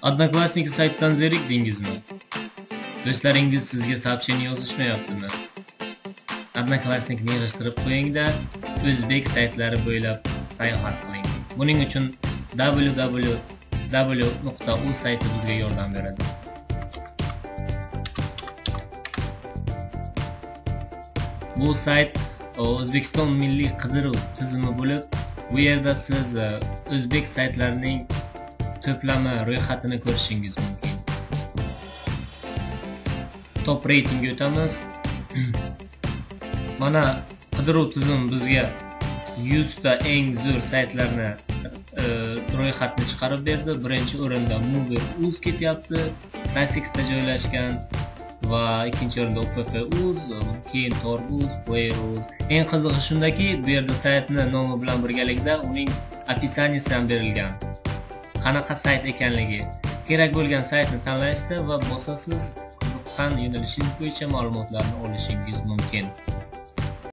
Odnoklassniki saytidan zerikdingizmi? Do'stlaringiz sizga soобщение yozishmayaptimi? Odnoklassnikni yig'ishtirib qo'ying-da, o'zbek saytlari bo'ylab sayohat qiling. Buning uchun www.u sayti bizga yordam beradi. Bu sayt O'zbekiston milliy qidiruv tizimi bo'lib, bu yerda siz o'zbek saytlarining to'plami ro'yxatini ko'rishingiz mumkin. Top reytingga o'tamiz. Mana qidiruv tizimi bizga 100 ta eng zo'r saytlarni ro'yxatni chiqarib berdi. Birinchi o'rinda Mover.uz ketyapti, Classics'da joylashgan va ikkinchi o'rinda UFF.uz, keyin Tor.uz, Player.uz. Eng qizig'i shundaki, bu yerda saytni nomi bilan birgalikda uning описаниесі ham berilgan. Qanaqa sayt ekanligi, kerak bo'lgan saytni tanlaysizda va bosasiz, qiziqqan yo'nalishingiz bo'yicha ma'lumotlarni olishingiz mumkin.